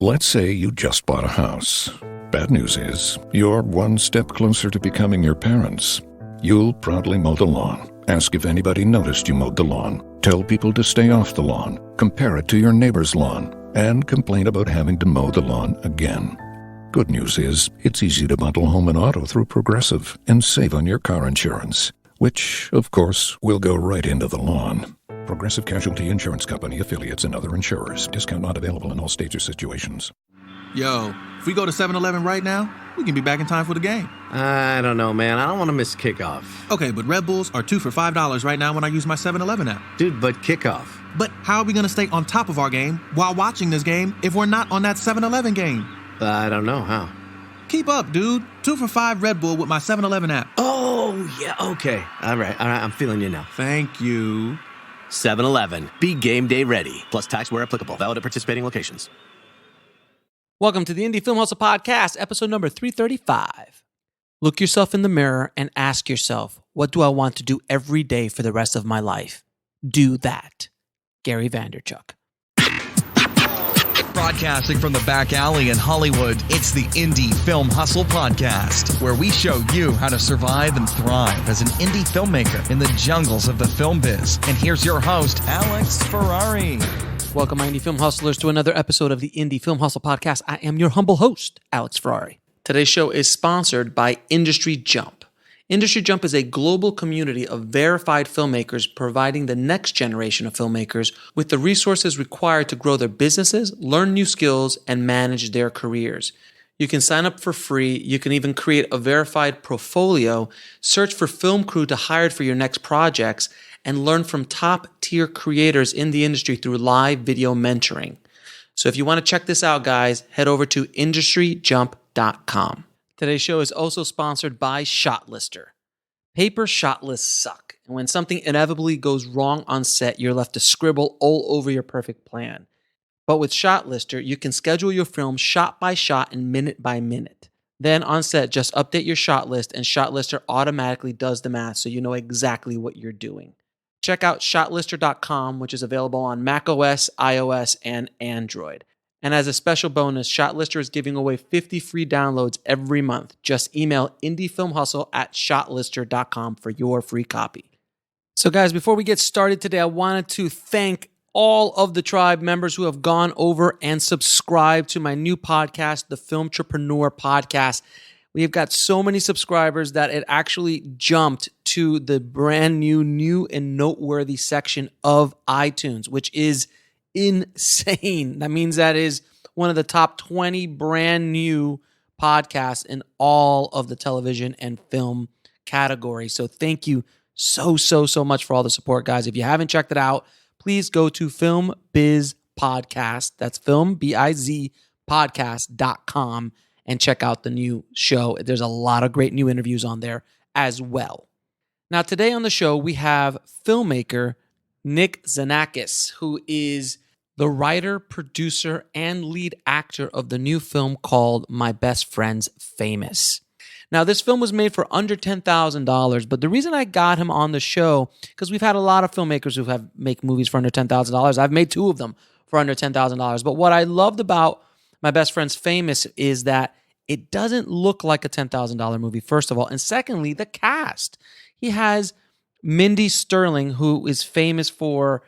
Let's say you just bought a house. Bad news is, you're one step closer to becoming your parents. You'll proudly mow the lawn, ask if anybody noticed you mowed the lawn, tell people to stay off the lawn, compare it to your neighbor's lawn, and complain about having to mow the lawn again. Good news is, it's easy to bundle home and auto through Progressive and save on your car insurance, which, of course, will go right into the lawn. Progressive Casualty Insurance Company, affiliates, and other insurers. Discount not available in all states or situations. Yo, if we go to 7-Eleven right now, we can be back in time for the game. I don't know, man. I don't want to miss kickoff. Okay, but Red Bulls are 2 for $5 right now when I use my 7-Eleven app. Dude, but kickoff. But how are we going to stay on top of our game while watching this game if we're not on that 7-Eleven game? I don't know how. Keep up, dude. 2 for $5 Red Bull with my 7-Eleven app. Oh, yeah, okay. All right, I'm feeling you now. Thank you. 7-Eleven. Be game day ready. Plus tax where applicable. Valid at participating locations. Welcome to the Indie Film Hustle Podcast, episode number 335. Look yourself in the mirror and ask yourself, what do I want to do every day for the rest of my life? Do that. Gary Vaynerchuk. Broadcasting from the back alley in Hollywood, it's the Indie Film Hustle Podcast, where we show you how to survive and thrive as an indie filmmaker in the jungles of the film biz. And here's your host, Alex Ferrari. Welcome, my Indie Film Hustlers, to another episode of the Indie Film Hustle Podcast. I am your humble host, Alex Ferrari. Today's show is sponsored by Industry Jump. Industry Jump is a global community of verified filmmakers providing the next generation of filmmakers with the resources required to grow their businesses, learn new skills, and manage their careers. You can sign up for free. You can even create a verified portfolio, search for film crew to hire for your next projects, and learn from top-tier creators in the industry through live video mentoring. So if you want to check this out, guys, head over to industryjump.com. Today's show is also sponsored by ShotLister. Paper shot lists suck, and when something inevitably goes wrong on set, you're left to scribble all over your perfect plan. But with ShotLister, you can schedule your film shot by shot and minute by minute. Then on set, just update your shot list, and ShotLister automatically does the math so you know exactly what you're doing. Check out shotlister.com, which is available on macOS, iOS, and Android. And as a special bonus, ShotLister is giving away 50 free downloads every month. Just email indiefilmhustle@shotlister.com for your free copy. So guys, before we get started today, I wanted to thank all of the tribe members who have gone over and subscribed to my new podcast, the Filmtrepreneur Podcast. We've got so many subscribers that it actually jumped to the brand new and noteworthy section of iTunes, which is insane. That means that is one of the top 20 brand new podcasts in all of the television and film category. So thank you so much for all the support, guys. If you haven't checked it out, please go to Film Biz Podcast. That's Film, B-I-Z, podcast.com and check out the new show. There's a lot of great new interviews on there as well. Now, today on the show, we have filmmaker Nick Sinakis, who is the writer, producer, and lead actor of the new film called My Best Friend's Famous. Now, this film was made for under $10,000, but the reason I got him on the show, because we've had a lot of filmmakers who have make movies for under $10,000. I've made 2 of them for under $10,000. But what I loved about My Best Friend's Famous is that it doesn't look like a $10,000 movie, first of all. And secondly, the cast. He has Mindy Sterling, who is famous for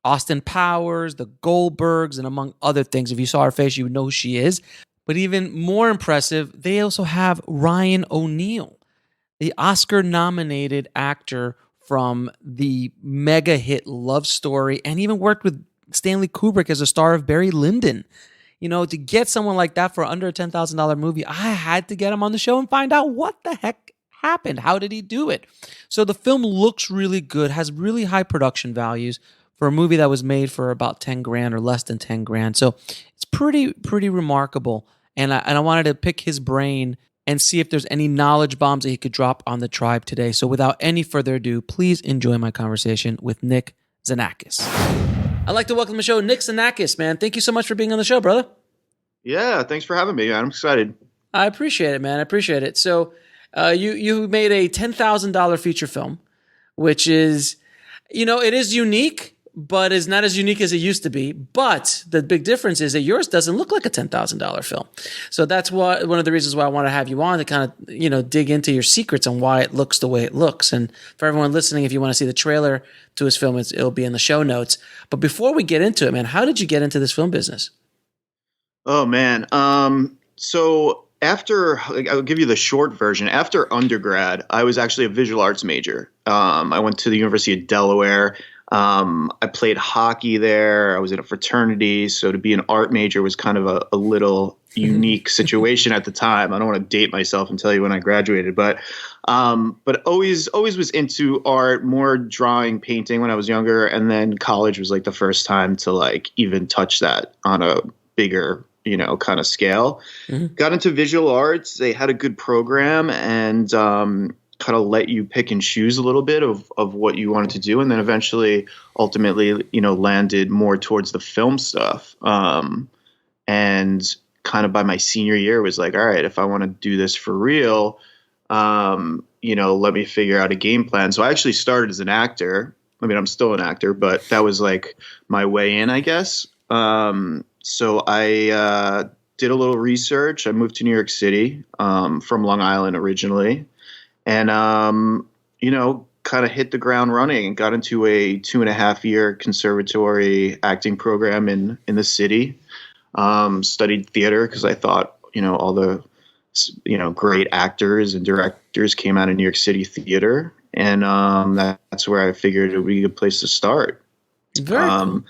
Austin Powers, the Goldbergs, and among other things. If you saw her face, you would know who she is. But even more impressive, they also have Ryan O'Neal, the Oscar-nominated actor from the mega hit Love Story, and even worked with Stanley Kubrick as a star of Barry Lyndon. You know, to get someone like that for under a $10,000 movie, I had to get him on the show and find out what the heck happened. How did he do it? So the film looks really good, has really high production values for a movie that was made for about 10 grand or less than 10 grand. So it's pretty remarkable. And I wanted to pick his brain and see if there's any knowledge bombs that he could drop on the tribe today. So without any further ado, please enjoy my conversation with Nick Sinakis. I'd like to welcome to the show Nick Sinakis, man. Thank you so much for being on the show, brother. Yeah, thanks for having me, man. I'm excited. I appreciate it, man. I appreciate it. So you made a $10,000 feature film, which is, you know, it is unique. but is not as unique as it used to be. But the big difference is that yours doesn't look like a $10,000 film. So that's one of the reasons why I want to have you on, to kind of, dig into your secrets on why it looks the way it looks. And for everyone listening, if you want to see the trailer to his film, it'll be in the show notes. But before we get into it, man, how did you get into this film business? Oh, man. So I'll give you the short version. After undergrad, I was actually a visual arts major. I went to the University of Delaware. I played hockey there. I was in a fraternity. So to be an art major was kind of a little unique situation at the time. I don't want to date myself and tell you when I graduated, but always was into art, more drawing, painting when I was younger. And then college was like the first time to like even touch that on a bigger, kind of scale. Mm-hmm. Got into visual arts. They had a good program and, kind of let you pick and choose a little bit of what you wanted to do. And then ultimately, landed more towards the film stuff. And kind of by my senior year was like, all right, if I want to do this for real, let me figure out a game plan. So I actually started as an actor. I mean, I'm still an actor, but that was like my way in, I guess. So I did a little research. I moved to New York City from Long Island originally. And, kind of hit the ground running and got into a 2.5-year conservatory acting program in the city. Studied theater because I thought, all the, great actors and directors came out of New York City theater. And that's where I figured it would be a good place to start. Very cool.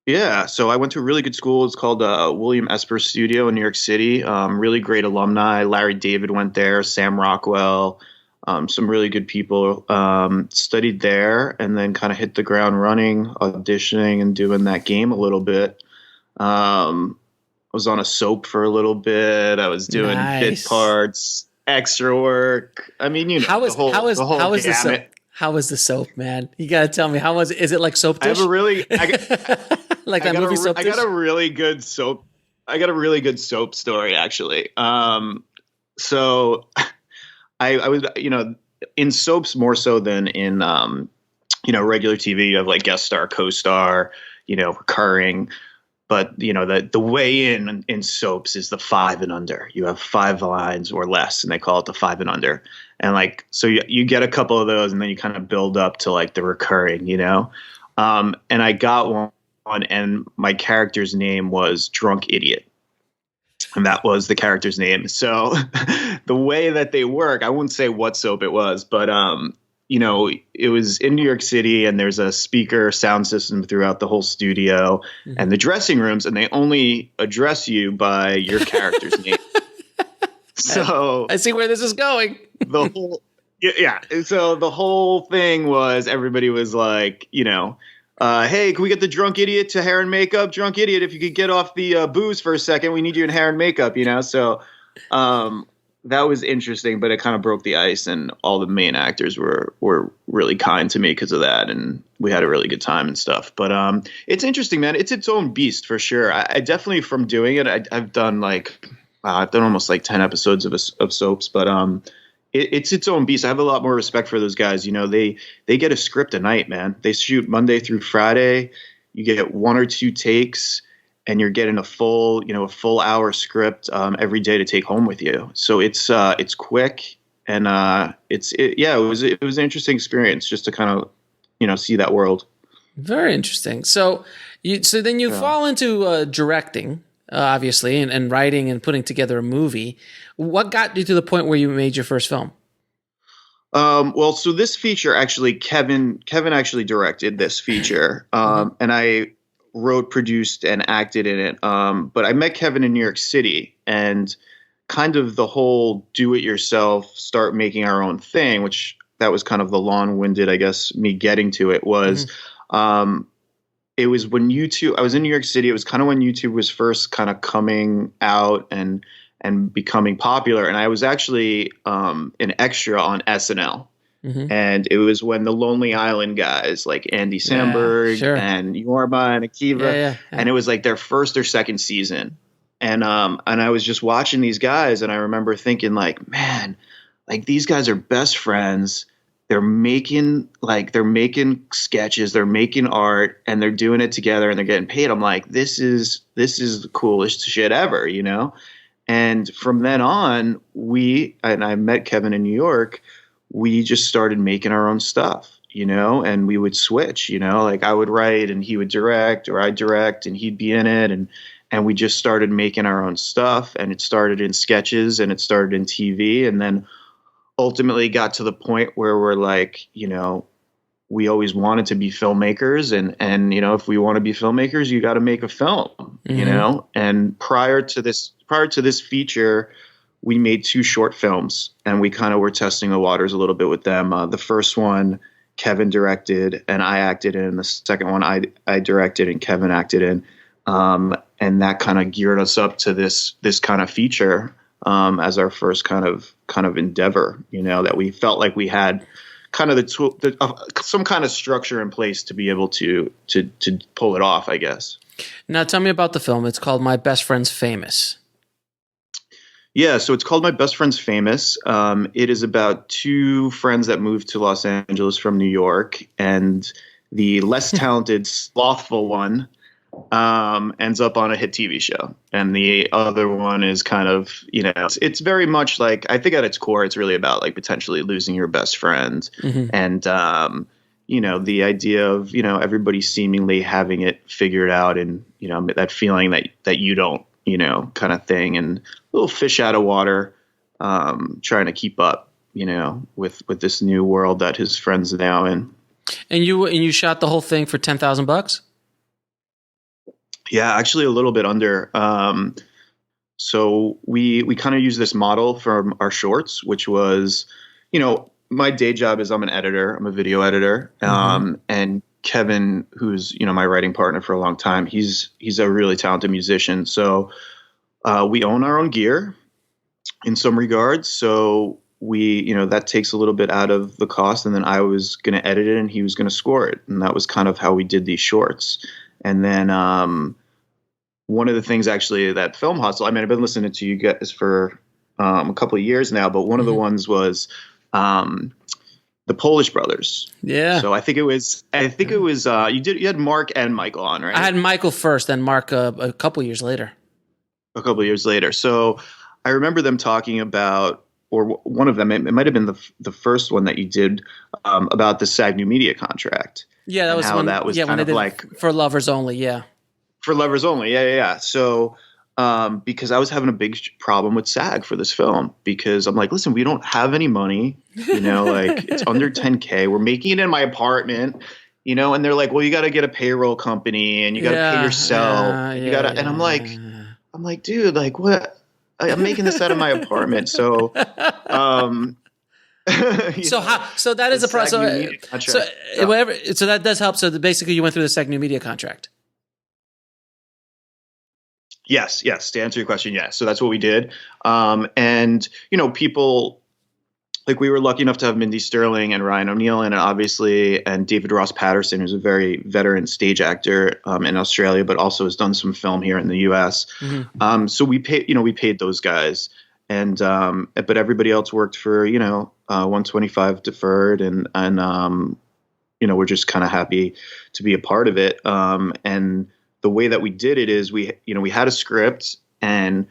Yeah, so I went to a really good school. It's called William Esper Studio in New York City. Really great alumni. Larry David went there, Sam Rockwell, some really good people. Studied there and then kind of hit the ground running, auditioning and doing that game a little bit. I was on a soap for a little bit. I was doing bit parts, extra work. I mean, how is the soap? How was the soap, man? You got to tell me, how was it? Is it like Soap Dish? Like that movie Soap Dish? I got a really good soap story, actually. So I was, in soaps more so than in, regular TV. You have like guest star, co-star, recurring. But, the way in soaps is the 5 and under. You have 5 lines or less, and they call it the 5 and under. And like, so you get a couple of those and then you kind of build up to like the recurring, and I got one and my character's name was Drunk Idiot. And that was the character's name. So the way that they work, I wouldn't say what soap it was, but, it was in New York City and there's a speaker sound system throughout the whole studio and the dressing rooms, and they only address you by your character's name. So I see where this is going. The whole, yeah. So the whole thing was everybody was like, hey, can we get the drunk idiot to hair and makeup? Drunk idiot, if you could get off the booze for a second, we need you in hair and makeup, So that was interesting, but it kind of broke the ice, and all the main actors were really kind to me because of that, and we had a really good time and stuff. But it's interesting, man. It's its own beast for sure. I definitely, from doing it, I've done almost like 10 episodes of soaps, but it's its own beast. I have a lot more respect for those guys. They get a script a night, man. They shoot Monday through Friday. You get 1 or 2 takes, and you're getting a full hour script every day to take home with you. So it's quick, and it was an interesting experience just to kind of see that world. Very interesting. So then you fall into directing, obviously, and writing and putting together a movie. What got you to the point where you made your first film? Well, so this feature actually, Kevin actually directed this feature, and I wrote, produced, and acted in it. But I met Kevin in New York City, and kind of the whole do-it-yourself, start making our own thing, which that was kind of the long-winded, I guess, me getting to it was. It was when YouTube, I was in New York City. It was kind of when YouTube was first kind of coming out and becoming popular. And I was actually an extra on SNL. And it was when the Lonely Island guys like Andy Samberg and Yorma and Akiva, and it was like their first or second season. And I was just watching these guys, and I remember thinking like, man, like these guys are best friends. they're making sketches, they're making art, and they're doing it together, and they're getting paid. I'm like, this is the coolest shit ever, you know? And from then on, I met Kevin in New York. We just started making our own stuff, you know, and we would switch, you know, like I would write and he would direct, or I'd direct and he'd be in it. And we just started making our own stuff, and it started in sketches and it started in TV. And then ultimately got to the point where we're like, you know, we always wanted to be filmmakers, and you know, if we want to be filmmakers, you got to make a film, you know. And prior to this feature, we made 2 short films, and we kind of were testing the waters a little bit with them. The first one Kevin directed and I acted in. The second one I directed and Kevin acted in. And that kind of geared us up to this kind of feature as our first kind of endeavor, you know, that we felt like we had kind of some kind of structure in place to be able to pull it off, I guess. Now tell me about the film. It's called My Best Friend's Famous. Yeah, so it's called My Best Friend's Famous. It is about 2 friends that moved to Los Angeles from New York, and the less talented, slothful one ends up on a hit TV show, and the other one is kind of, you know, it's very much like, I think at its core, it's really about like potentially losing your best friend, and you know, the idea of, you know, everybody seemingly having it figured out, and you know, that feeling that you don't, you know, kind of thing, and a little fish out of water, trying to keep up, you know, with this new world that his friends are now in. And you shot the whole thing for $10,000? Yeah, actually a little bit under. So we kind of use this model from our shorts, which was, you know, my day job is I'm an editor. I'm a video editor. And Kevin, who's, you know, my writing partner for a long time, he's a really talented musician. So we own our own gear in some regards. So we, you know, that takes a little bit out of the cost. And then I was going to edit it and he was going to score it. And that was kind of how we did these shorts. And then one of the things actually that Film Hustle, I mean, I've been listening to you guys for a couple of years now, but one of the ones was the Polish brothers. Yeah. So I think it was you had Mark and Michael on, right? I had Michael first, then Mark a couple years later. So I remember them talking about, or one of them, it might have been the first one that you did about the SAG New Media contract. Yeah, that was how when that was kind of like for lovers only. Yeah. For lovers only. Yeah. So because I was having a big problem with SAG for this film, because I'm like, listen, we don't have any money, you know, like it's under 10K. We're making it in my apartment, you know, and they're like, well, you got to get a payroll company and you got to pay yourself. You got to, and I'm like, dude, like what? I'm making this out of my apartment. So, so that is a process. So that does help. So basically you went through the SAG New Media contract. Yes. To answer your question, yes. So that's what we did. And, you know, people, like we were lucky enough to have Mindy Sterling and Ryan O'Neal in it, obviously, and David Ross Patterson, who's a very veteran stage actor in Australia, but also has done some film here in the U.S. So we paid those guys. And but everybody else worked for, you know, 125 deferred. And you know, we're just kind of happy to be a part of it. And the way that we did it is we had a script, and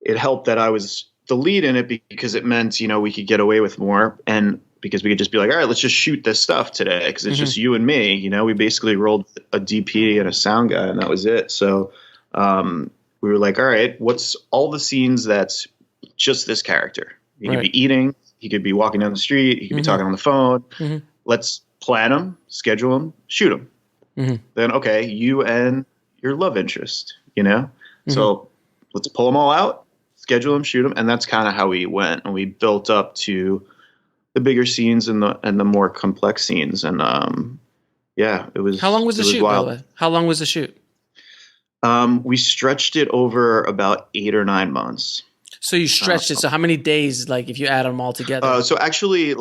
it helped that I was the lead in it because it meant, you know, we could get away with more, and because we could just be like, all right, let's just shoot this stuff today because it's just you and me. You know, we basically rolled a DP and a sound guy, and that was it. So we were like, all right, what's all the scenes that's just this character? He could be eating, he could be walking down the street, he could be talking on the phone. Let's plan them, schedule them, shoot them. Then, okay, you and your love interest, you know? So let's pull them all out, schedule them, shoot them. And that's kind of how we went. And we built up to the bigger scenes and the more complex scenes. And yeah, it was. How long was the shoot, by the way? How long was the shoot? We stretched it over about 8 or 9 months. So you stretched it. So how many days, like if you add them all together? So actually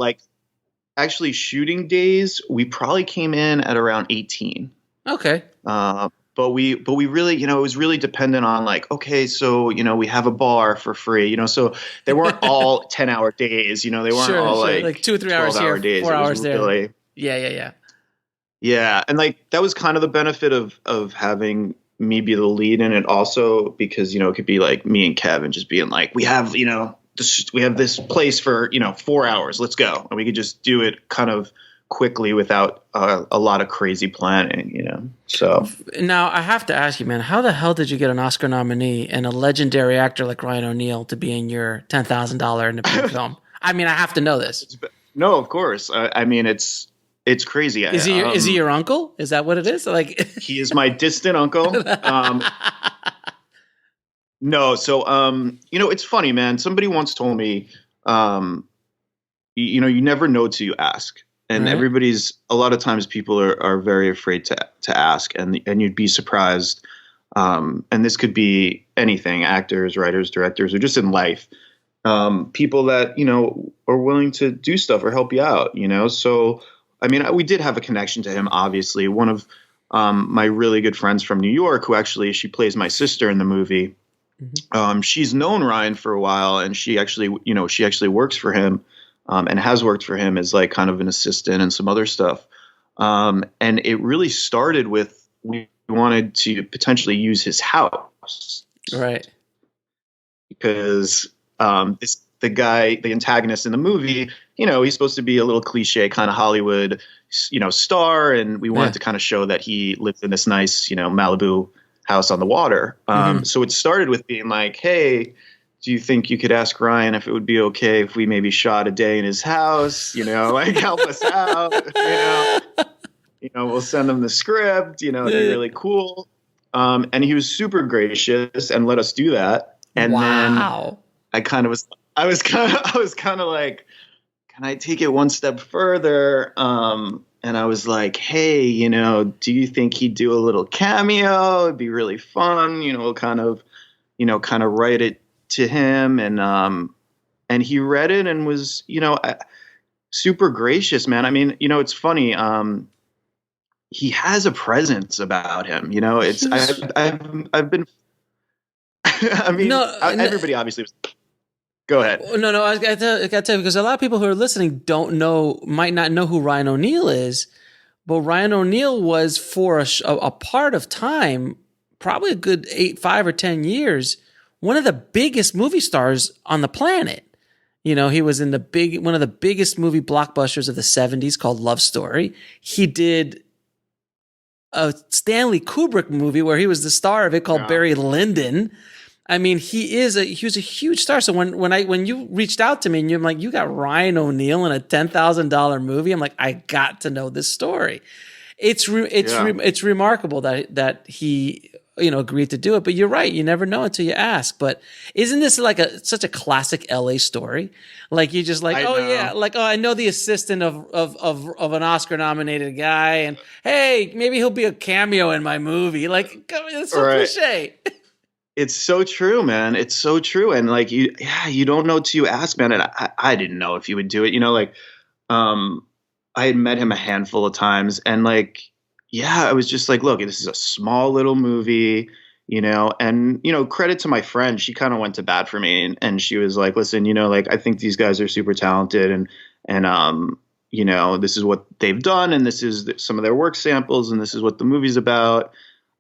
shooting days, we probably came in at around 18. Okay. but we really, it was really dependent on like, okay, so, we have a bar for free, so they weren't all 10-hour days, they weren't all like 2 or 3 hours here, days. 4 hours really, there. Yeah. Yeah. And like, that was kind of the benefit of having me be the lead in it also, because, it could be like me and Kevin just being like, we have this place for, 4 hours, let's go. And we could just do it kind of quickly without a lot of crazy planning, So now I have to ask you, man, how the hell did you get an Oscar nominee and a legendary actor like Ryan O'Neal to be in your $10,000 independent film? I mean, I have to know this. No, of course. I mean, it's crazy. Is he your uncle? Is that what it is? Like he is my distant uncle. No, so it's funny, man. Somebody once told me, you never know till you ask. And right. A lot of times people are very afraid to ask, and you'd be surprised. And this could be anything, actors, writers, directors, or just in life. People that, are willing to do stuff or help you out, So, I mean, we did have a connection to him, obviously. One of my really good friends from New York, she plays my sister in the movie. Mm-hmm. She's known Ryan for a while, and she actually works for him. And has worked for him as like kind of an assistant and some other stuff. And it really started with, we wanted to potentially use his house. Right. Because the antagonist in the movie, he's supposed to be a little cliche kind of Hollywood, star. And we wanted to kind of show that he lived in this nice, Malibu house on the water. So it started with being like, hey, do you think you could ask Ryan if it would be okay if we maybe shot a day in his house, like help us out, we'll send him the script, it'd be really cool. And he was super gracious and let us do that. And then I was kind of like, can I take it one step further? And I was like, hey, do you think he'd do a little cameo? It'd be really fun, we'll kind of write it to him, and he read it and was, super gracious, man. I mean, it's funny. He has a presence about him, it's, I've been, I mean, everybody obviously was, go ahead. No, I got to tell you, because a lot of people who are listening might not know who Ryan O'Neal is, but Ryan O'Neal was for a part of time, probably a good 5 or 10 years, one of the biggest movie stars on the planet. He was in one of the biggest movie blockbusters of the 70s called Love Story. He did a Stanley Kubrick movie where he was the star of it called Barry Lyndon. I mean, he was a huge star. So when you reached out to me and you're like, you got Ryan O'Neal in a $10,000 movie, I'm like, I got to know this story. It's remarkable that he agreed to do it. But you're right. You never know until you ask. But isn't this like such a classic LA story? Like you just like, I know the assistant of an Oscar nominated guy, and hey, maybe he'll be a cameo in my movie. Like it's so cliche. It's so true, man. It's so true. And like you don't know till you ask, man. And I didn't know if he would do it. I had met him a handful of times, and like, I was just like, look, this is a small little movie, and, credit to my friend. She kind of went to bat for me, and she was like, listen, like, I think these guys are super talented, and this is what they've done, and this is some of their work samples, and this is what the movie's about.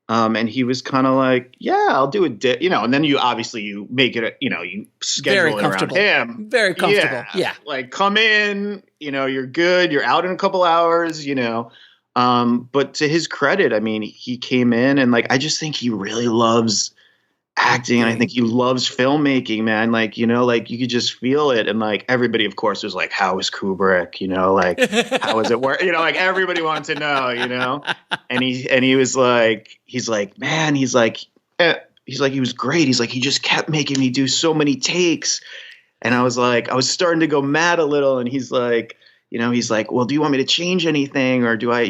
And he was kind of like, yeah, I'll do it. And then you make it, you schedule it around him. Very comfortable. Yeah. Like come in, you're good. You're out in a couple hours, But to his credit, I mean, he came in, and like, I just think he really loves acting, and I think he loves filmmaking, man. Like, like you could just feel it. And like everybody, of course, was like, how was Kubrick? Like, how was it work? Like everybody wanted to know, and he was like, man, he was great. He's like, he just kept making me do so many takes. And I was like, I was starting to go mad a little. And he's like, well, do you want me to change anything, or do I,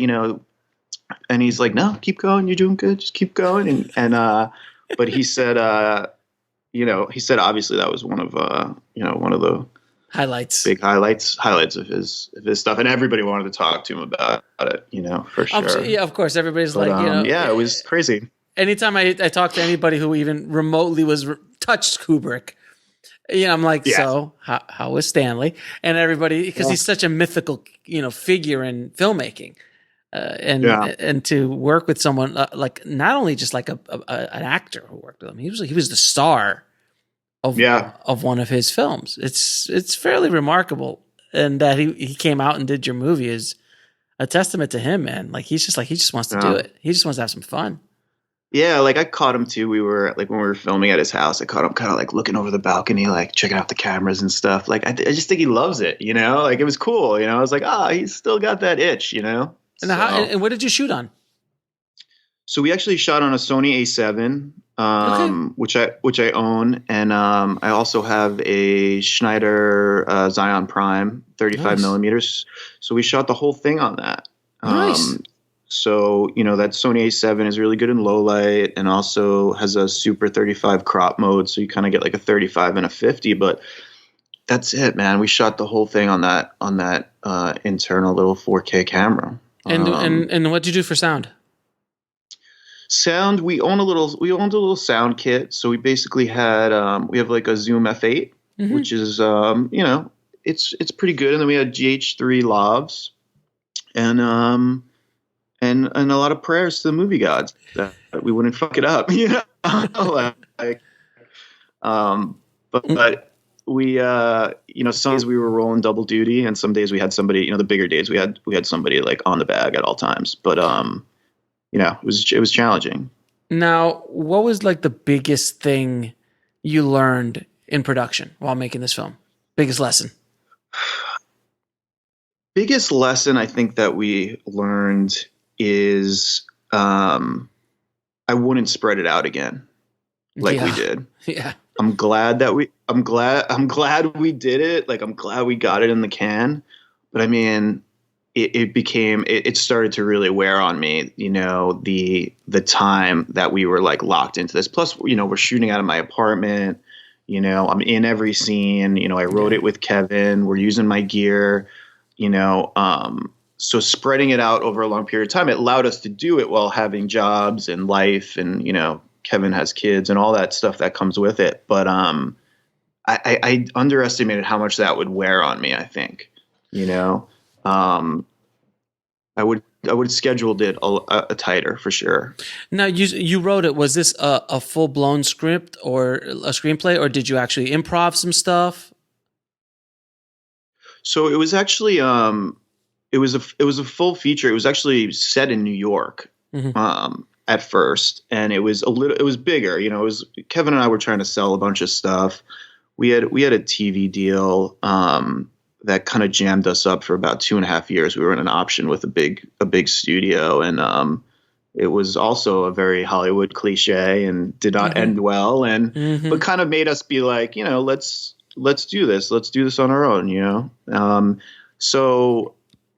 and he's like, no, keep going. You're doing good. Just keep going. But he said, obviously that was one of the highlights, big highlights of his stuff. And everybody wanted to talk to him about it, for sure. Yeah, of course. Everybody's it was crazy. anytime I talk to anybody who even remotely touched Kubrick, I'm like, so how was Stanley? And everybody, because he's such a mythical, figure in filmmaking. And to work with someone like not only just like an actor who worked with him, he was the star of one of his films. It's fairly remarkable, and that he came out and did your movie is a testament to him, man. Like he just wants to do it. He just wants to have some fun. Yeah, like I caught him too. We were like when we were filming at his house. I caught him kind of like looking over the balcony, like checking out the cameras and stuff. Like I just think he loves it. Like it was cool. I was like, he's still got that itch. And and what did you shoot on? So we actually shot on a Sony A7, which I own, and I also have a Schneider Xeon Prime 35 millimeters. So we shot the whole thing on that. Nice. So that Sony A7 is really good in low light, and also has a super 35 crop mode. So you kind of get like a 35 and a 50, but that's it, man. We shot the whole thing on that internal little 4K camera. And what did you do for sound? Sound, we owned a little sound kit. So we basically had we have like a Zoom F8, which is it's pretty good. And then we had GH3 lavs, and a lot of prayers to the movie gods that we wouldn't fuck it up. But we some days we were rolling double duty, and some days we had somebody, the bigger days we had somebody like on the bag at all times, but it was challenging. Now, what was like the biggest thing you learned in production while making this film? Biggest lesson? Biggest lesson I think that we learned is I wouldn't spread it out again like we did. Yeah. I'm glad we did it. Like, I'm glad we got it in the can, but I mean, it started to really wear on me, the time that we were like locked into this. Plus, we're shooting out of my apartment, I'm in every scene, I wrote it with Kevin, we're using my gear, so spreading it out over a long period of time, it allowed us to do it while having jobs and life, and, Kevin has kids and all that stuff that comes with it. But I underestimated how much that would wear on me, I think. I would have scheduled it a tighter for sure. Now you wrote it. Was this a full blown script or a screenplay, or did you actually improv some stuff? So it was actually it was a full feature. It was actually set in New York. At first, and it was bigger, it was Kevin and I were trying to sell a bunch of stuff. We had a TV deal that kind of jammed us up for about 2.5 years. We were in an option with a big studio, and it was also a very Hollywood cliche and did not end well, and but kind of made us be like, let's do this. Let's do this on our own, so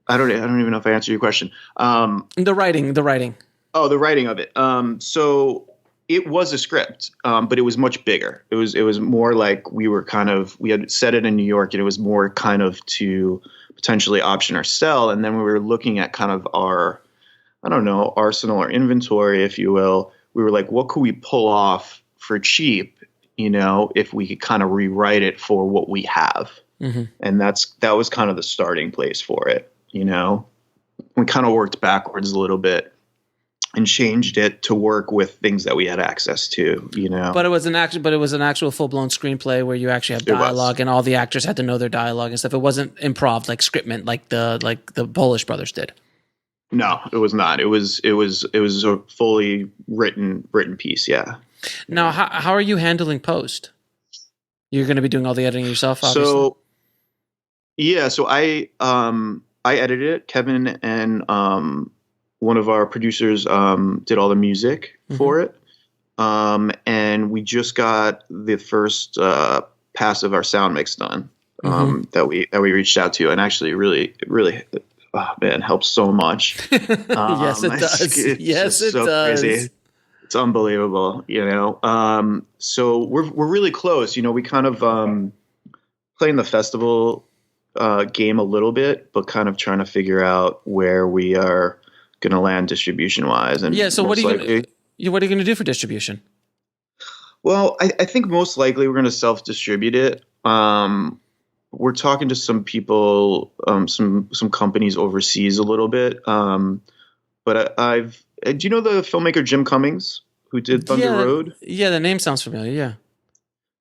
I don't even know if I answered your question. The writing. Oh, the writing of it. So it was a script, but it was much bigger. It was more like we had set it in New York, and it was more kind of to potentially option or sell. And then we were looking at kind of our, arsenal or inventory, if you will. We were like, what could we pull off for cheap, if we could kind of rewrite it for what we have. And that was kind of the starting place for it. We kind of worked backwards a little bit and changed it to work with things that we had access to, But it was an actual full blown screenplay where you actually have dialogue, and all the actors had to know their dialogue and stuff. It wasn't improv like scriptment like the Polish brothers did. No, it was not. It was a fully written piece. Yeah. Now, how are you handling post? You're going to be doing all the editing yourself, obviously. So I edited it. Kevin and one of our producers did all the music for it. And we just got the first pass of our sound mix done that we reached out to, and actually really helps so much. Yes, it does. Yes, it does. Crazy. It's unbelievable, So we're really close. We kind of playing the festival game a little bit, but kind of trying to figure out where we are going to land distribution wise. And so what are you What are you going to do for distribution? Well, I think most likely we're going to self-distribute it. We're talking to some people, some companies overseas a little bit. But do you know the filmmaker Jim Cummings who did Thunder Road? Yeah, the name sounds familiar. Yeah.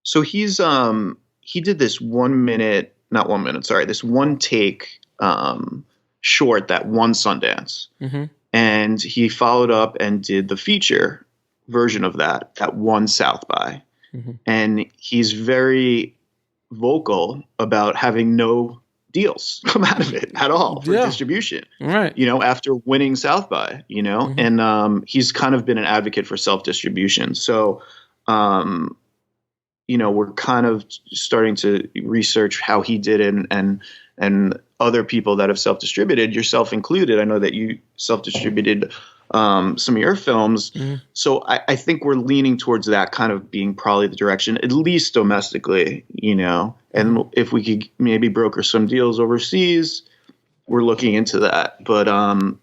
So he did this 1 minute, not 1 minute, sorry, this one take short that won Sundance. Mm-hmm. And he followed up and did the feature version of that won South by. Mm-hmm. And he's very vocal about having no deals come out of it at all for distribution, right? After winning South by, mm-hmm. And he's kind of been an advocate for self-distribution. So, we're kind of starting to research how he did it and other people that have self-distributed, yourself included. I know that you self-distributed some of your films. Mm-hmm. So I think we're leaning towards that kind of being probably the direction, at least domestically, and if we could maybe broker some deals overseas, we're looking into that. But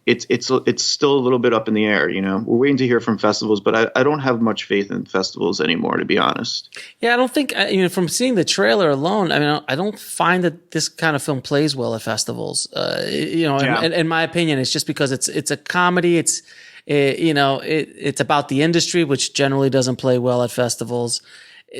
it's still a little bit up in the air. We're waiting to hear from festivals, but I don't have much faith in festivals anymore, to be honest. Yeah, I don't think from seeing the trailer alone, I don't find that this kind of film plays well at festivals. In my opinion, it's just because it's a comedy. It's about the industry, which generally doesn't play well at festivals.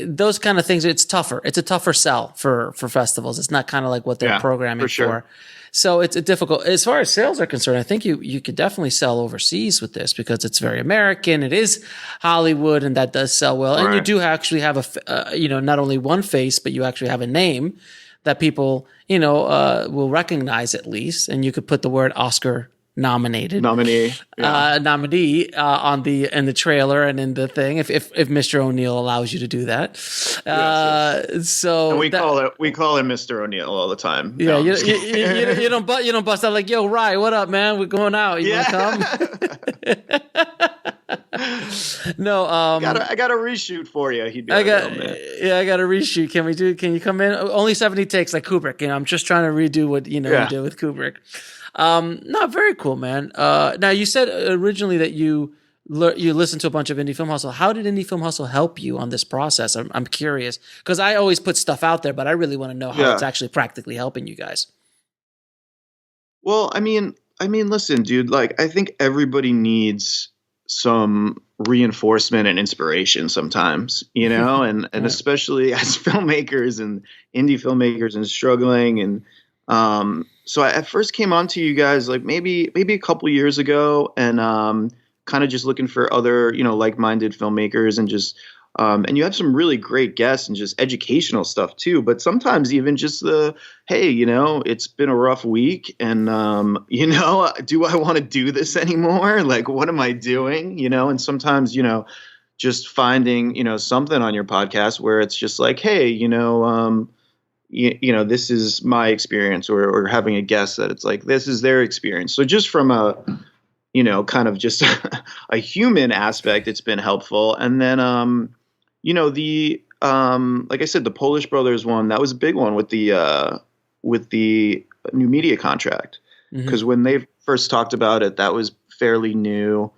Those kind of things, it's tougher. It's a tougher sell for festivals. It's not kind of like what they're programming for. So it's a difficult, as far as sales are concerned, I think you could definitely sell overseas with this because it's very American. It is Hollywood, and that does sell well. Right. And you do actually have not only one face, but you actually have a name that people, will recognize at least. And you could put the word Oscar nominee in the trailer and in the thing if Mr. O'Neill allows you to do that. So and we call him Mr. O'Neill all the time. Yeah, you don't bust out like, yo, Rye, what up, man? We're going out. You want to come? No, I got a reshoot for you. I got a reshoot. Can you come in? Only 70 takes like Kubrick. I'm just trying to redo what you did with Kubrick. No, very cool, man. Now you said originally that you listened to a bunch of Indie Film Hustle. How did Indie Film Hustle help you on this process? I'm curious because I always put stuff out there, but I really want to know how it's actually practically helping you guys. Well, I mean, listen, dude, like I think everybody needs some reinforcement and inspiration sometimes, and especially as filmmakers and indie filmmakers and struggling and, so I first came on to you guys like maybe a couple years ago and kind of just looking for other, like-minded filmmakers and just and you have some really great guests and just educational stuff too. But sometimes even just hey, it's been a rough week and, do I want to do this anymore? Like, what am I doing? And sometimes, just finding, something on your podcast where it's just like, hey, this is my experience or having a guest that it's like, this is their experience. So just from a, kind of just a human aspect, it's been helpful. And then, like I said, the Polish Brothers one, that was a big one with the new media contract. Because when they first talked about it, that was fairly new.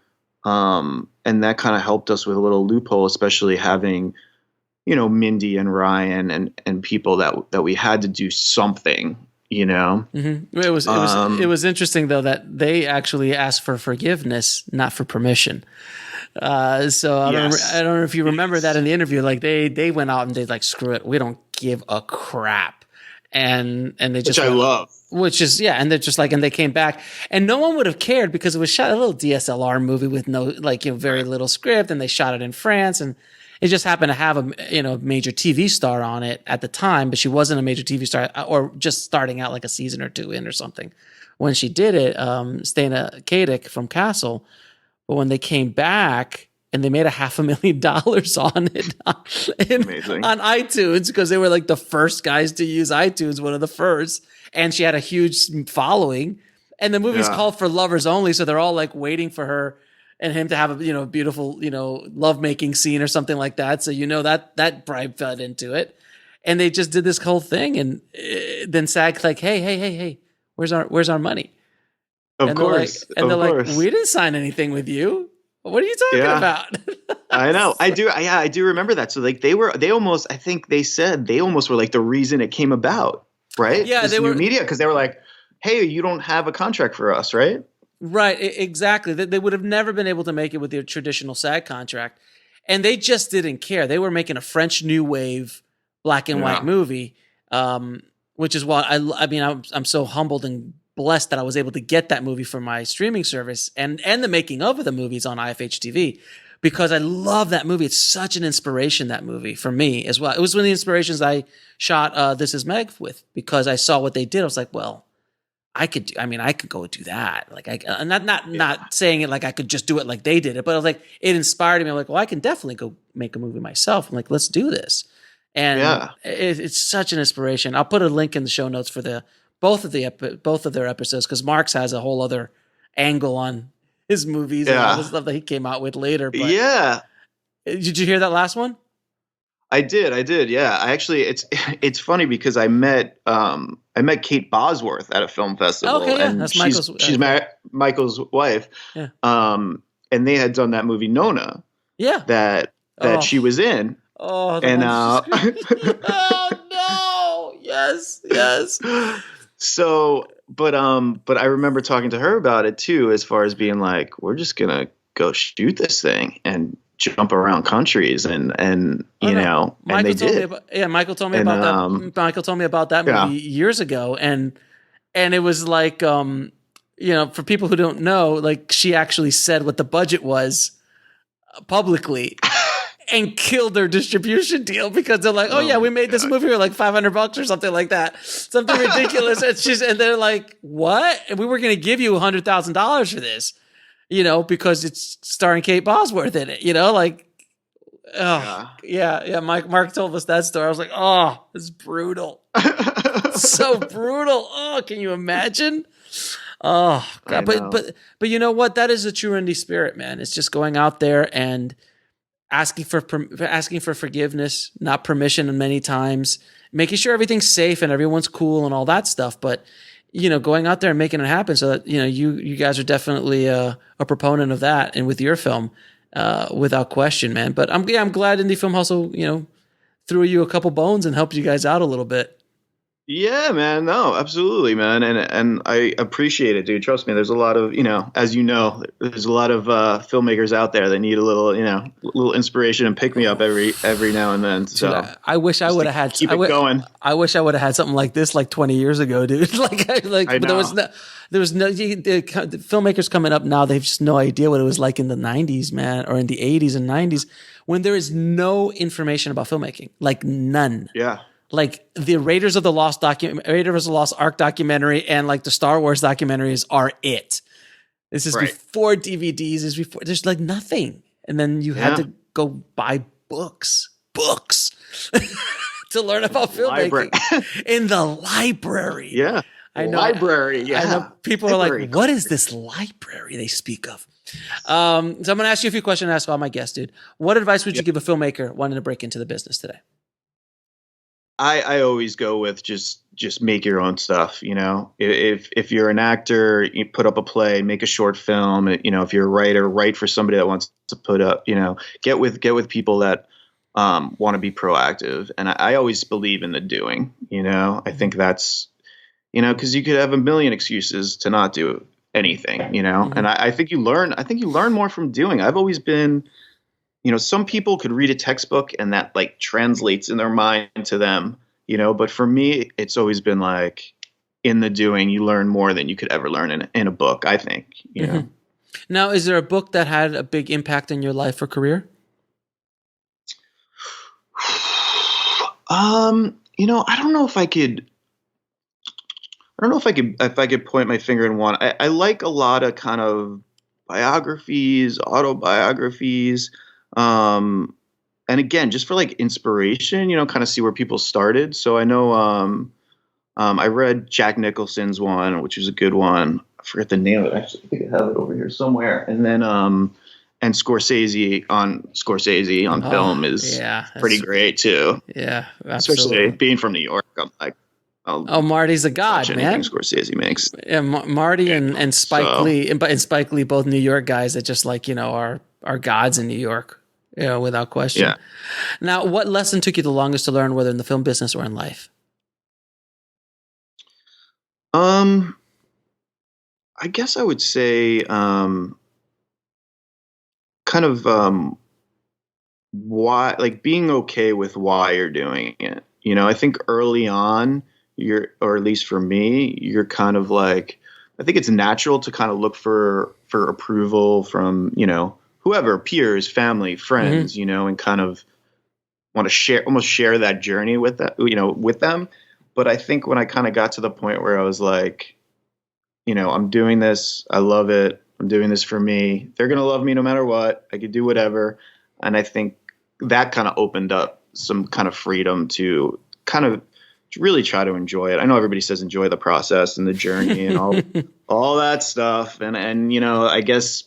And that kind of helped us with a little loophole, especially having, Mindy and Ryan and people that we had to do something, Mm-hmm. It was interesting though that they actually asked for forgiveness, not for permission. So I don't know if you remember that in the interview, like they went out and they like, screw it, we don't give a crap, and they just I love. Which is and they're just like, and they came back, and no one would have cared because it was shot a little DSLR movie with no very little script, and they shot it in France, and it just happened to have a major TV star on it at the time, but she wasn't a major TV star or just starting out like a season or two in or something when she did it. Stana Katic from Castle, but when they came back and they made $500,000 on it on iTunes because they were like the first guys to use iTunes, one of the first, and she had a huge following. And the movie's called For Lovers Only, so they're all like waiting for her and him to have a beautiful lovemaking scene or something like that. So that bribe fed into it, and they just did this whole thing. And then SAG's like, hey, where's our money? Of course, they're like, we didn't sign anything with you. What are you talking about? I know. I do. Yeah, I do remember that. So like they almost, I think they said they almost were like the reason it came about, right? Yeah, this they new were media, because they were like, hey, you don't have a contract for us, right? Right, exactly. They would have never been able to make it with their traditional SAG contract. And they just didn't care. They were making a French New Wave black and white movie, which is why I'm so humbled and blessed that I was able to get that movie for my streaming service and the making of the movies on IFH TV, because I love that movie. It's such an inspiration, that movie, for me as well. It was one of the inspirations I shot This Is Meg with, because I saw what they did. I was like, well, I could go do that. Like I'm not saying it like I could just do it like they did it, but I was like, it inspired me. I'm like, well, I can definitely go make a movie myself. I'm like, let's do this. And it's such an inspiration. I'll put a link in the show notes for both of their episodes, because Marks has a whole other angle on his movies and all the stuff that he came out with later. But did you hear that last one? I did. Yeah. I actually, it's funny because I met Kate Bosworth at a film festival. Okay, yeah. And That's she's Michael's wife. Yeah. And they had done that movie Nona. Yeah. That she was in. Oh, and oh no. Yes. So, but I remember talking to her about it too, as far as being like, we're just gonna go shoot this thing and jump around countries and you know, and they did. Michael told me about that. Michael told me about that movie years ago, and it was like, you know, for people who don't know, like, she actually said what the budget was publicly. And killed their distribution deal, because they're like, oh yeah, we made this movie for like $500 or something like that, something ridiculous. And they're like, what? And we were going to give you $100,000 for this, you know, because it's starring Kate Bosworth in it, you know, like, yeah. Mark told us that story. I was like, oh, it's brutal, so brutal. Oh, can you imagine? Oh God, but you know what? That is the true indie spirit, man. It's just going out there and asking for forgiveness, not permission, many times, making sure everything's safe and everyone's cool and all that stuff. But, you know, going out there and making it happen, so that, you know, you guys are definitely a proponent of that, and with your film, without question, man. But I'm glad Indie Film Hustle, you know, threw you a couple bones and helped you guys out a little bit. Yeah, man. No, absolutely, man. And I appreciate it, dude. Trust me. There's a lot of, you know, as you know, there's a lot of filmmakers out there that need a little, you know, little inspiration and pick me up every now and then. So dude, I wish I would have had. Keep it going. I wish I would have had something like this like 20 years ago, dude. But there was no the filmmakers coming up now. They have just no idea what it was like in the 90s, man, or in the 80s and 90s, when there is no information about filmmaking, like none. Yeah. Like the Raiders of the Lost Ark documentary and like the Star Wars documentaries are it. This is before DVDs. Is before, there's like nothing, and then you had to go buy books to learn about filmmaking in the library. Yeah, I know. Library. Yeah, I know people are like, "What is this library they speak of?" So I'm going to ask you a few questions. Ask all my guests, dude. What advice would you give a filmmaker wanting to break into the business today? I always go with just make your own stuff. You know, if you're an actor, you put up a play, make a short film. You know, if you're a writer, write for somebody that wants to put up. You know, get with people that want to be proactive. And I always believe in the doing. You know, I think that's, you know, because you could have a million excuses to not do anything. You know, and I think you learn. I think you learn more from doing. I've always been. You know, some people could read a textbook and that like translates in their mind to them, you know, but for me, it's always been like in the doing, you learn more than you could ever learn in a book, I think, you know. Now, is there a book that had a big impact in your life or career? You know, I don't know if I could point my finger in one. I like a lot of kind of biographies, autobiographies. And again, just for like inspiration, you know, kind of see where people started. So I know, I read Jack Nicholson's one, which was a good one. I forget the name of it. Actually, I think I have it over here somewhere. And then, and Scorsese on film is pretty great too. Yeah. Absolutely. Especially being from New York. I'm like, Marty's a god, man. Scorsese makes. Yeah, Marty and Spike Lee, and Spike Lee, both New York guys that just like, you know, are are gods in New York, without question. Yeah. Now, what lesson took you the longest to learn, whether in the film business or in life? I guess I would say, why, like being okay with why you're doing it. I think early on, or at least for me, you're kind of like, I think it's natural to kind of look for approval from, whoever, peers, family, friends, and kind of want to almost share that journey with that, with them. But I think when I kind of got to the point where I was like, I'm doing this, I love it, I'm doing this for me. They're going to love me no matter what. I could do whatever. And I think that kind of opened up some kind of freedom to kind of really try to enjoy it. I know everybody says enjoy the process and the journey and all that stuff. And I guess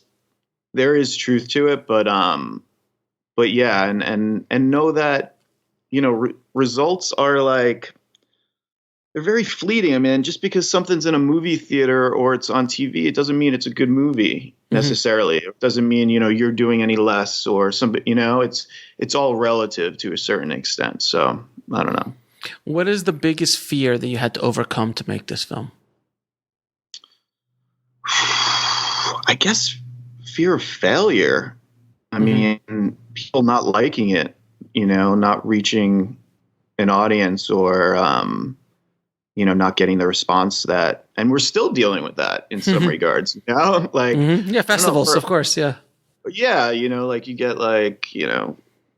there is truth to it, but yeah. And know that, results are like, they're very fleeting. I mean, just because something's in a movie theater or it's on TV, it doesn't mean it's a good movie necessarily. It doesn't mean, you're doing any less or something, it's all relative to a certain extent. So I don't know. What is the biggest fear that you had to overcome to make this film? I guess fear of failure. I mean, people not liking it, not reaching an audience or, not getting the response that, and we're still dealing with that in some regards, like, festivals, of course. Yeah. Yeah. Like you get like,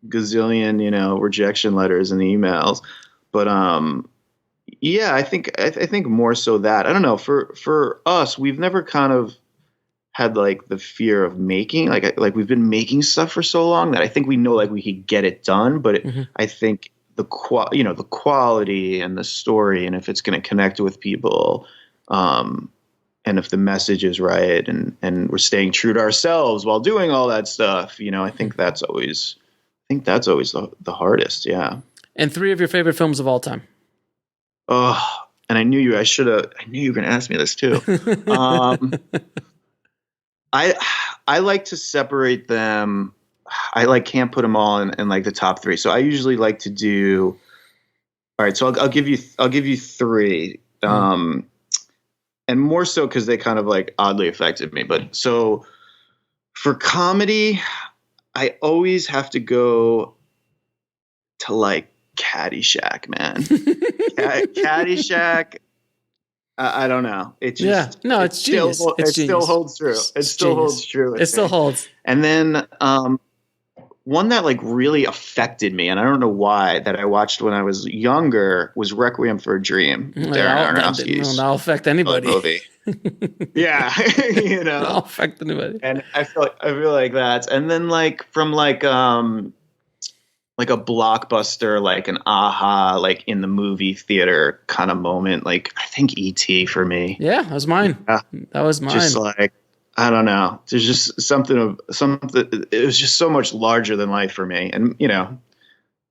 gazillion, rejection letters and emails, but, yeah, I think more so that, I don't know, for us, we've never kind of had like the fear of making, like we've been making stuff for so long that I think we know like we could get it done, but I think the quality and the story, and if it's going to connect with people, and if the message is right, and we're staying true to ourselves while doing all that stuff, I think that's always the hardest. Yeah. And 3 of your favorite films of all time. Oh, and I knew you were going to ask me this too. I like to separate them. I can't put them all in like the top 3. So I usually like to do. All right, so I'll give you 3, and more so because they kind of like oddly affected me. But so for comedy, I always have to go to like Caddyshack, man. Caddyshack. I don't know. It just it's genius. It still holds true. It still holds true. It still holds. And then one that like really affected me, and I don't know why, that I watched when I was younger, was Requiem for a Dream. Darren Aronofsky's. That'll affect anybody. Movie. Yeah, That'll affect anybody. And I feel like that. And then like from like a blockbuster, like an aha, like in the movie theater kind of moment. Like I think E.T. for me. Yeah, that was mine. Yeah. That was mine. Just like, I don't know. There's just something. It was just so much larger than life for me. And,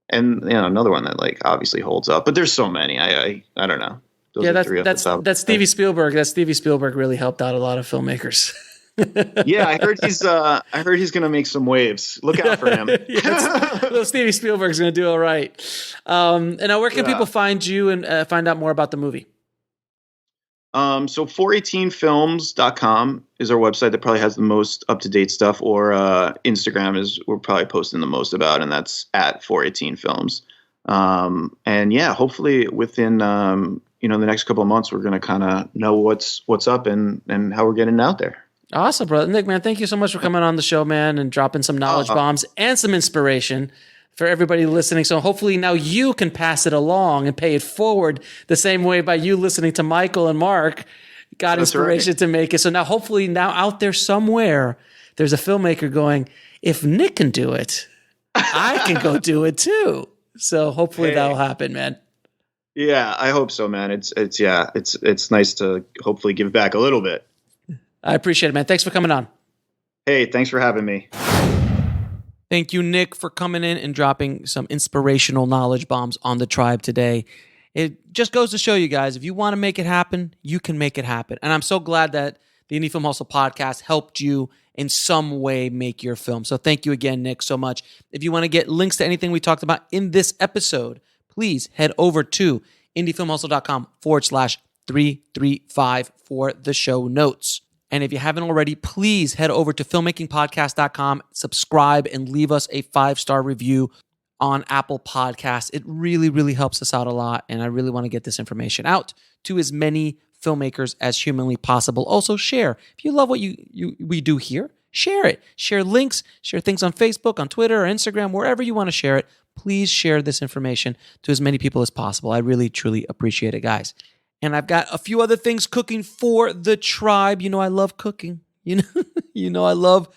another one that like obviously holds up, but there's so many. I don't know. That's Stevie Spielberg. That Stevie Spielberg really helped out a lot of filmmakers. Yeah, I heard he's going to make some waves. Look out for him. Little Stevie Spielberg's going to do all right. And now where can people find you and find out more about the movie? So 418films.com is our website that probably has the most up-to-date stuff, or Instagram is we're probably posting the most about, and that's at 418films. And yeah, hopefully within the next couple of months, we're going to kind of know what's up and how we're getting out there. Awesome, brother. Nick, man, thank you so much for coming on the show, man, and dropping some knowledge bombs and some inspiration for everybody listening. So hopefully now you can pass it along and pay it forward the same way by you listening to Michael and Mark got inspiration to make it. So now hopefully now out there somewhere, there's a filmmaker going, if Nick can do it, I can go do it too. So hopefully that'll happen, man. Yeah, I hope so, man. It's nice to hopefully give back a little bit. I appreciate it, man. Thanks for coming on. Hey, thanks for having me. Thank you, Nick, for coming in and dropping some inspirational knowledge bombs on the tribe today. It just goes to show you guys, if you want to make it happen, you can make it happen. And I'm so glad that the Indie Film Hustle podcast helped you in some way make your film. So thank you again, Nick, so much. If you want to get links to anything we talked about in this episode, please head over to indiefilmhustle.com/335 for the show notes. And if you haven't already, please head over to filmmakingpodcast.com, subscribe, and leave us a 5-star review on Apple Podcasts. It really, really helps us out a lot, and I really want to get this information out to as many filmmakers as humanly possible. Also, share. If you love what we do here, share it. Share links, share things on Facebook, on Twitter, or Instagram, wherever you want to share it. Please share this information to as many people as possible. I really, truly appreciate it, guys. And I've got a few other things cooking for the tribe. You know I love cooking. You know I love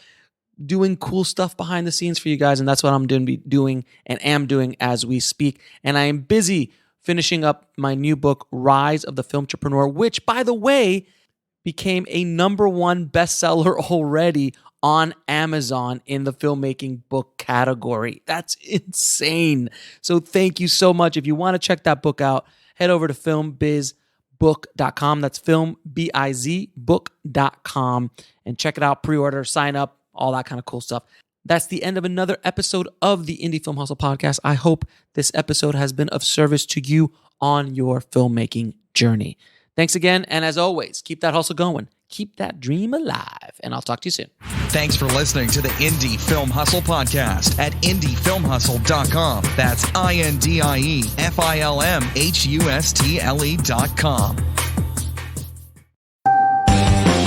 doing cool stuff behind the scenes for you guys, and that's what I'm doing and am doing as we speak. And I am busy finishing up my new book, Rise of the Filmtrepreneur, which, by the way, became a #1 bestseller already on Amazon in the filmmaking book category. That's insane. So thank you so much. If you want to check that book out, head over to filmbizbook.com. That's filmbizbook.com, and check it out, pre-order, sign up, all that kind of cool stuff. That's the end of another episode of the Indie Film Hustle podcast. I hope this episode has been of service to you on your filmmaking journey. Thanks again, and as always, keep that hustle going. Keep that dream alive, and I'll talk to you soon. Thanks for listening to the Indie Film Hustle podcast at indiefilmhustle.com. That's INDIEFILMHUSTLE.com.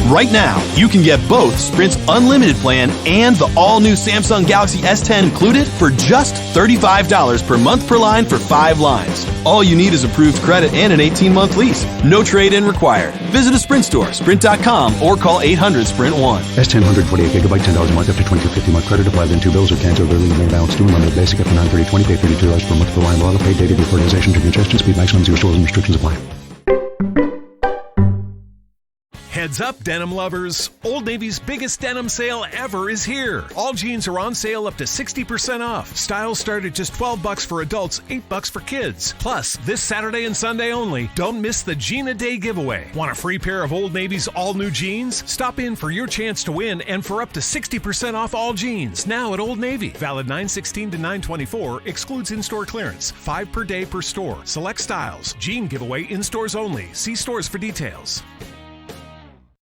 Right now, you can get both Sprint's unlimited plan and the all-new Samsung Galaxy S10 included for just $35 per month per line for 5 lines. All you need is approved credit and an 18-month lease. No trade-in required. Visit a Sprint store, sprint.com, or call 800-SPRINT-1. S10 128 gigabyte, $10 a month after 2050 month credit applied, then 2 bills or canceled early. Main balance due, unlimited basic after 930/20, pay $32 per month per line. Auto pay, data deportization to congestion, speed maximum 0 stores and restrictions apply. Heads up, denim lovers. Old Navy's biggest denim sale ever is here. All jeans are on sale up to 60% off. Styles start at just $12 for adults, $8 for kids. Plus, this Saturday and Sunday only, don't miss the Jean a Day giveaway. Want a free pair of Old Navy's all-new jeans? Stop in for your chance to win and for up to 60% off all jeans. Now at Old Navy. Valid 9/16 to 9/24. Excludes in-store clearance. 5 per day per store. Select styles. Jean giveaway in stores only. See stores for details.